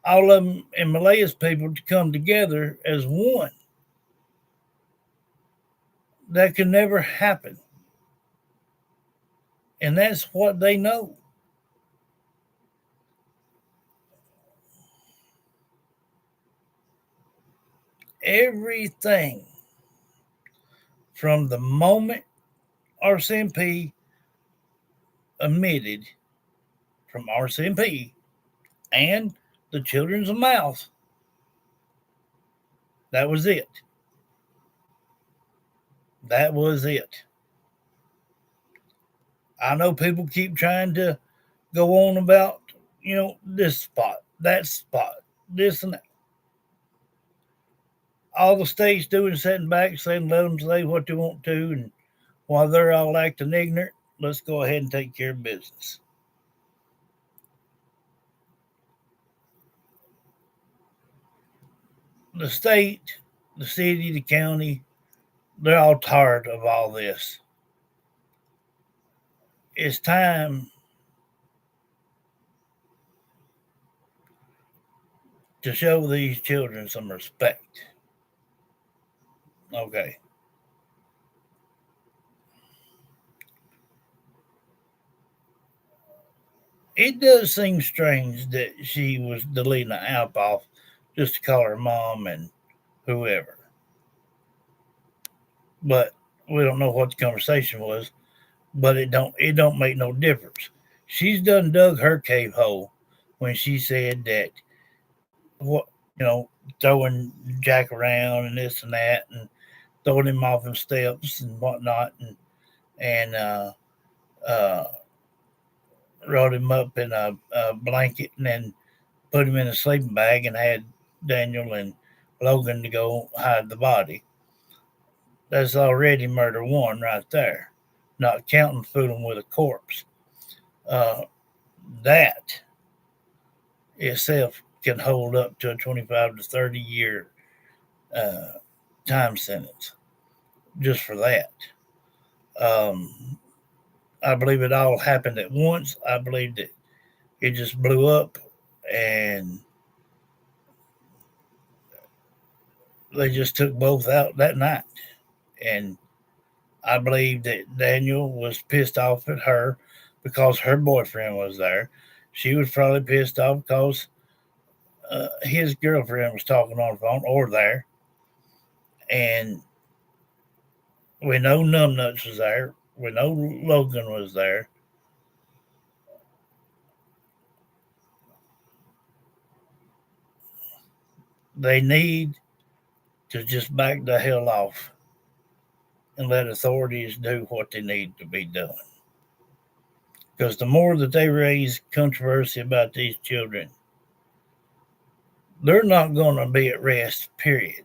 all of them and Malaya's people to come together as one. That can never happen. And that's what they know. Everything from the moment RCMP emitted from RCMP and the children's mouth, that was it. That was it. I know people keep trying to go on about, this spot, that spot, this and that. All the states doing sitting back saying let them say what they want to, and while they're all acting ignorant, let's go ahead and take care of business. The state, the city, the county, they're all tired of all this. It's time to show these children some respect. Okay. It does seem strange that she was deleting the app off just to call her mom and whoever. But we don't know what the conversation was. But it don't make no difference. She's done dug her cave hole when she said that what throwing Jack around and this and that and throwing him off in steps and whatnot and uh, rolled him up in a blanket and then put him in a sleeping bag and had Daniel and Logan to go hide the body. That's already murder one right there, not counting fooling with a corpse. That itself can hold up to a 25 to 30 year uh, time sentence just for that. Um, I believe it all happened at once. I believe that it just blew up and they just took both out that night. And I believe that Daniel was pissed off at her because her boyfriend was there. She was probably pissed off because his girlfriend was talking on the phone or there. And we know Numbnuts was there. We know Logan was there. They need to just back the hell off and let authorities do what they need to be doing. Because the more that they raise controversy about these children, they're not going to be at rest, period.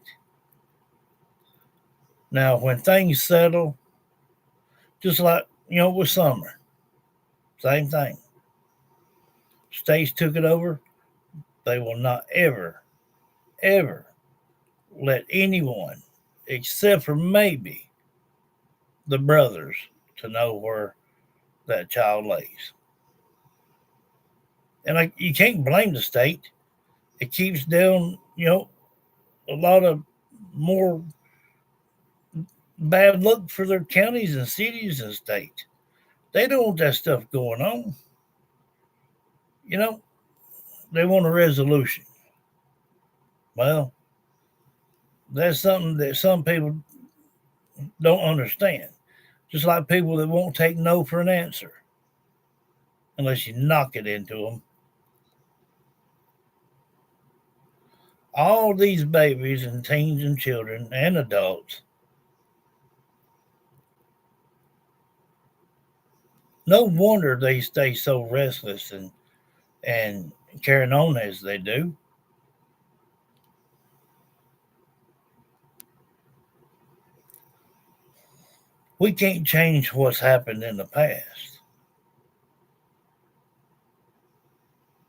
Now, when things settle, just like, with summer, same thing. States took it over. They will not ever, ever let anyone, except for maybe the brothers, to know where that child lays. And you can't blame the state. It keeps down, a lot of more bad luck for their counties and cities and states. They don't want that stuff going on. They want a resolution. Well, that's something that some people don't understand. Just like people that won't take no for an answer. unless you knock it into them. All these babies and teens and children and adults, no wonder they stay so restless and carrying on as they do. We can't change what's happened in the past.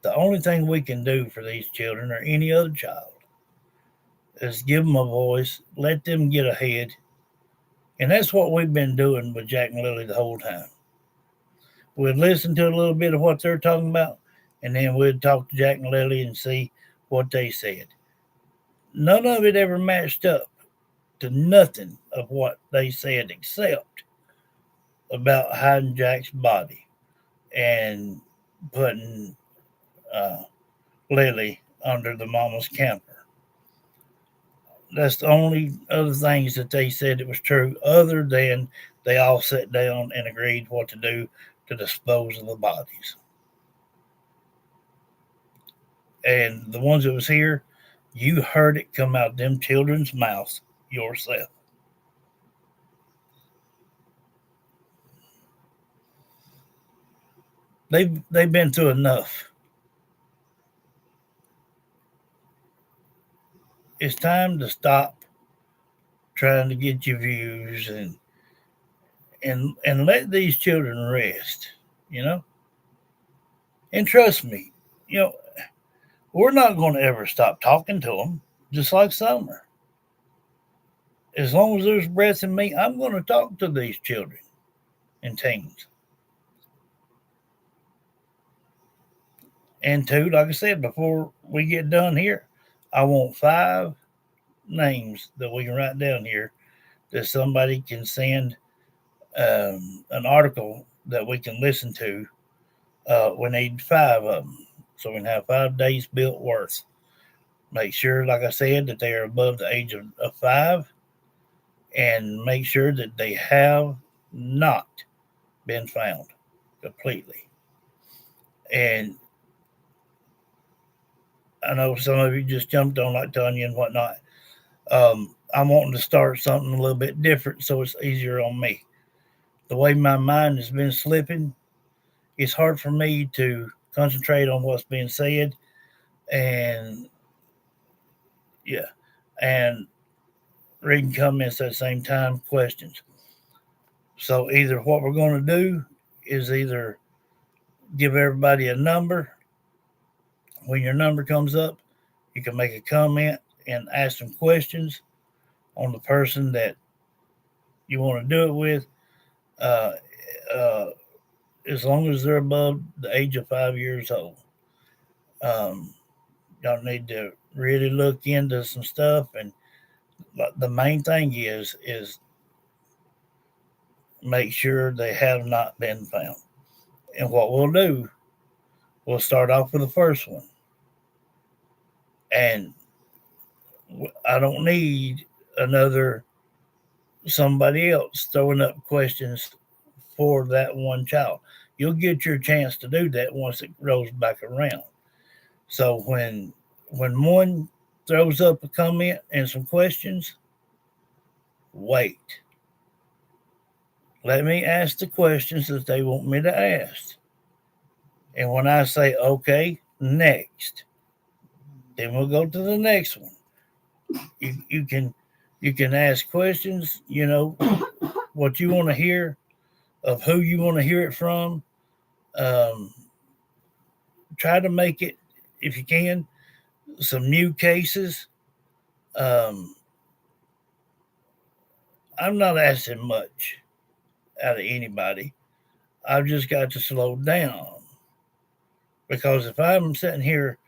The only thing we can do for these children or any other child is give them a voice, let them get ahead. And that's what we've been doing with Jack and Lily the whole time. We'd listen to a little bit of what they're talking about, and then we'd talk to Jack and Lily and see what they said. None of it ever matched up to nothing of what they said except about hiding Jack's body and putting Lily under the mama's camper. That's the only other things that they said it was true, other than they all sat down and agreed what to do to dispose of the bodies. And the ones that was here, you heard it come out them children's mouths yourself. They've been through enough. It's time to stop trying to get your views and let these children rest, you know? And trust me, you know, we're not going to ever stop talking to them, just like Summer. As long as there's breath in me, I'm going to talk to these children and teens. And two, like I said, before we get done here, I want 5 names that we can write down here that somebody can send an article that we can listen to. We need 5 of them, so we can have 5 days built worth. Make sure, like I said, that they are above the age of 5, and make sure that they have not been found completely. And I know some of you just jumped on like Tanya and whatnot. I'm wanting to start something a little bit different so it's easier on me. The way my mind has been slipping, it's hard for me to concentrate on what's being said and and reading comments at the same time, questions. So either what we're going to do is either give everybody a number. When your number comes up, you can make a comment and ask them questions on the person that you want to do it with. Uh, uh, as long as they're above the age of 5 years old. Y'all need to really look into some stuff, and the main thing is make sure they have not been found. And what we'll do, we'll start off with the first one. And I don't need another somebody else throwing up questions for that one child. You'll get your chance to do that once it rolls back around. So when one throws up a comment and some questions, wait. Let me ask the questions that they want me to ask. And when I say okay, next, then we'll go to the next one. You can ask questions, you know, what you want to hear, of who you want to hear it from. Try to make it, if you can, some new cases. I'm not asking much out of anybody. I've just got to slow down, because if I'm sitting here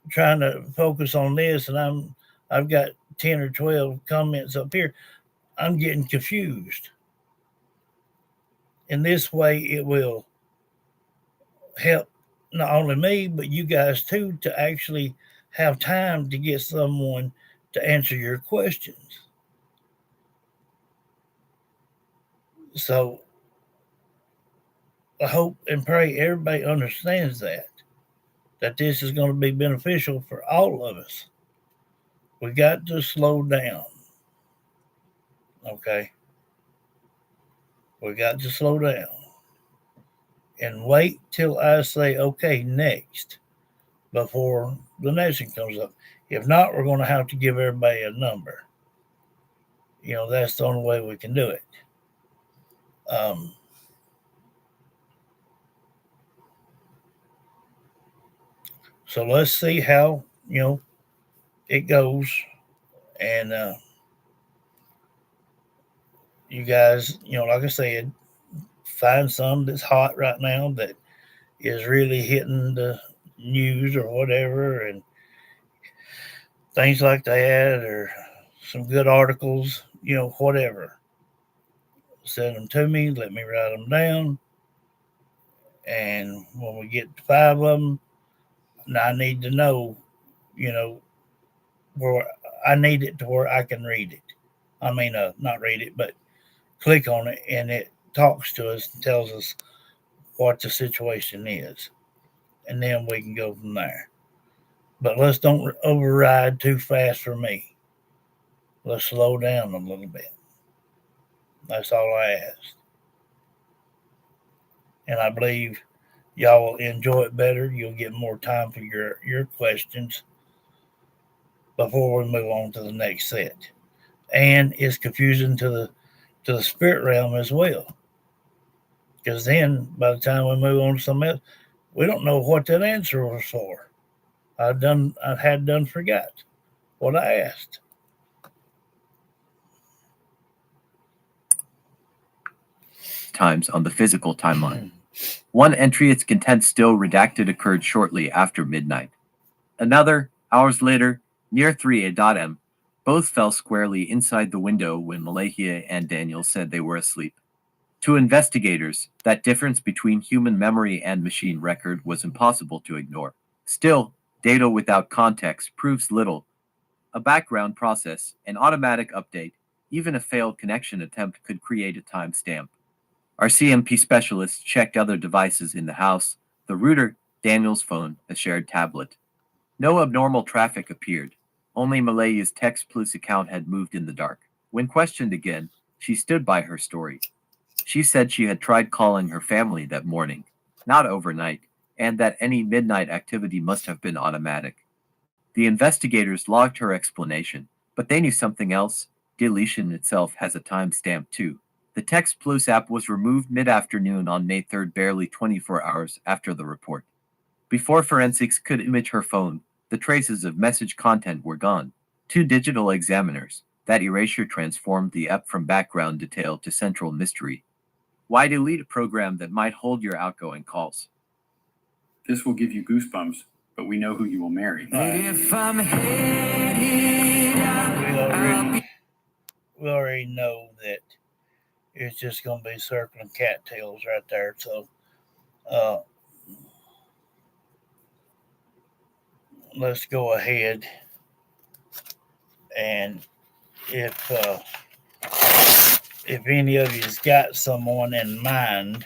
trying to focus on this and I've got 10 or 12 comments up here, I'm getting confused. In this way, it will help not only me, but you guys too, to actually have time to get someone to answer your questions. So I hope and pray everybody understands that this is going to be beneficial for all of us. We got to slow down. Okay? We got to slow down and wait till I say, okay, next, before the next one comes up. If not, we're going to have to give everybody a number. That's the only way we can do it. Um, so let's see how, it goes. And you guys, like I said, find some that's hot right now that is really hitting the news or whatever, and things like that, or some good articles, whatever. Send them to me, let me write them down, and when we get to 5 of them, I need to know, where I need it to where I can read it. I mean, not read it, but click on it, and it talks to us and tells us what the situation is, and then we can go from there. But let's don't override too fast for me. Let's slow down a little bit. That's all I ask. And I believe y'all will enjoy it better. You'll get more time for your questions before we move on to the next set. And it's confusing to the spirit realm as well. Because then by the time we move on to something else, we don't know what that answer was for. I had done forgot what I asked. Times on the physical timeline. One entry, its content still redacted, occurred shortly after midnight. Another, hours later, near 3 a.m., both fell squarely inside the window when Malahia and Daniel said they were asleep. To investigators, that difference between human memory and machine record was impossible to ignore. Still, data without context proves little. A background process, an automatic update, even a failed connection attempt could create a timestamp. Our CMP specialists checked other devices in the house, the router, Daniel's phone, a shared tablet. No abnormal traffic appeared. Only Malaya's Text Plus account had moved in the dark. When questioned again, she stood by her story. She said she had tried calling her family that morning, not overnight, and that any midnight activity must have been automatic. The investigators logged her explanation, but they knew something else. Deletion itself has a timestamp too. The Text Plus app was removed mid-afternoon on May 3rd, barely 24 hours after the report. Before forensics could image her phone, the traces of message content were gone. 2 digital examiners. That erasure transformed the app from background detail to central mystery. Why delete a program that might hold your outgoing calls? This will give you goosebumps, but we know who you will marry. If I'm we already know that it's just going to be circling cattails right there. So let's go ahead, and if any of you's got someone in mind,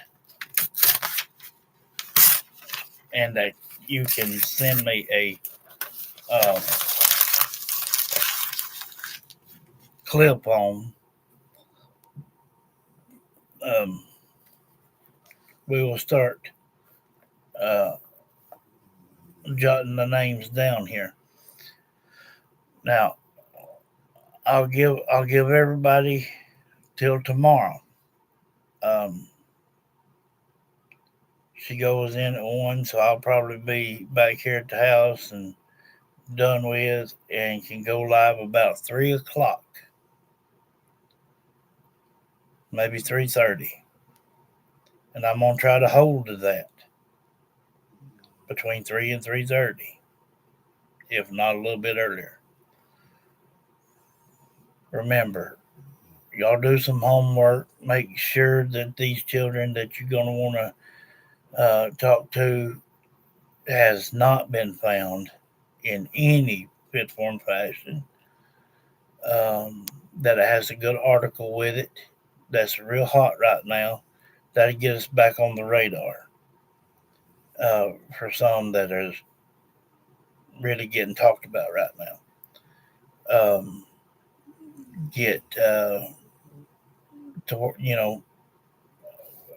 and that you can send me a clip on, we will start jotting the names down here. Now, I'll give everybody till tomorrow. She goes in at 1, so I'll probably be back here at the house and done with, and can go live about 3 o'clock, maybe 3:30, and I'm gonna try to hold to that between 3 and 3:30, if not a little bit earlier. Remember, y'all do some homework. Make sure that these children that you're gonna want to talk to has not been found in any fit, form, fashion. That it has a good article with it. That's real hot right now. that'll get us back on the radar for some that is really getting talked about right now. Get to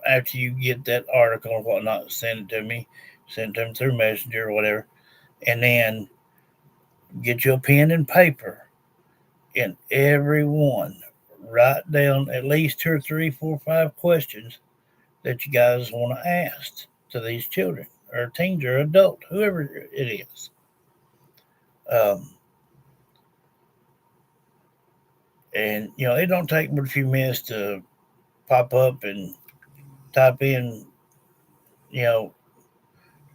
after you get that article and whatnot, send it to me, send it to them through Messenger or whatever, and then get you a pen and paper, and everyone write down at least 2 or 3, 4, 5 questions that you guys want to ask to these children or teens or adult, whoever it is. And it don't take but a few minutes to pop up and type in,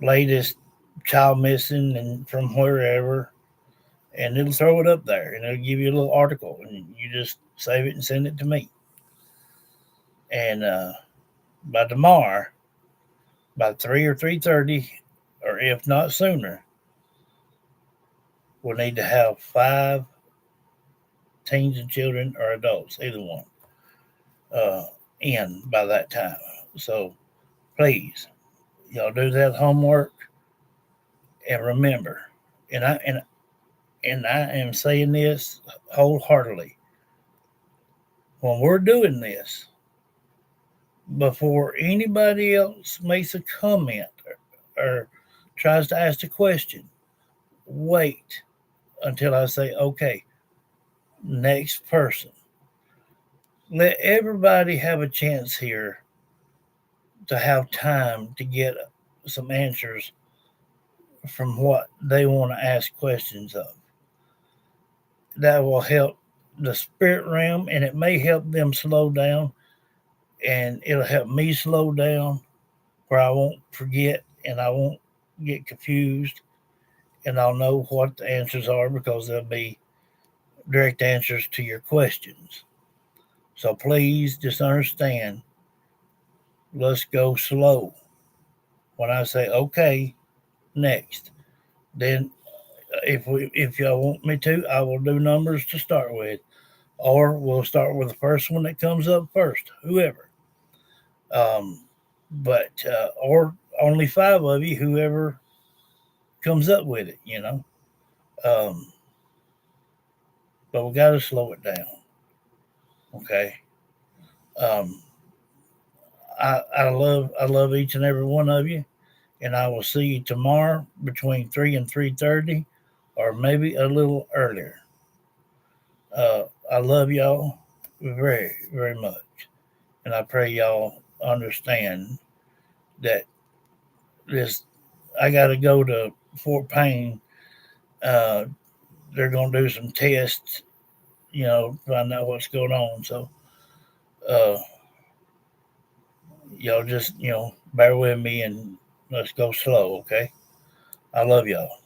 latest child missing and from wherever, and it'll throw it up there and it'll give you a little article, and you just save it and send it to me. And by tomorrow, by 3 or 3:30, or if not sooner, we'll need to have 5 teens and children or adults, either one, in by that time. So please, y'all do that homework, and remember, and I am saying this wholeheartedly. When we're doing this, before anybody else makes a comment or tries to ask a question, wait until I say, okay, next person. Let everybody have a chance here to have time to get some answers from what they want to ask questions of. That will help the spirit realm, and it may help them slow down, and it'll help me slow down where I won't forget and I won't get confused, and I'll know what the answers are because they'll be direct answers to your questions. So please just understand, let's go slow. When I say okay, next, then if y'all want me to, I will do numbers to start with, or we'll start with the first one that comes up first, whoever. But or only 5 of you, whoever comes up with it. But we got to slow it down. Okay. Um, I love each and every one of you, and I will see you tomorrow between 3 and 3:30, or maybe a little earlier. I love y'all very, very much, and I pray y'all understand that this. I got to go to Fort Payne. Uh, they're going to do some tests, find out what's going on. So, uh, y'all just bear with me and let's go slow, okay? I love y'all.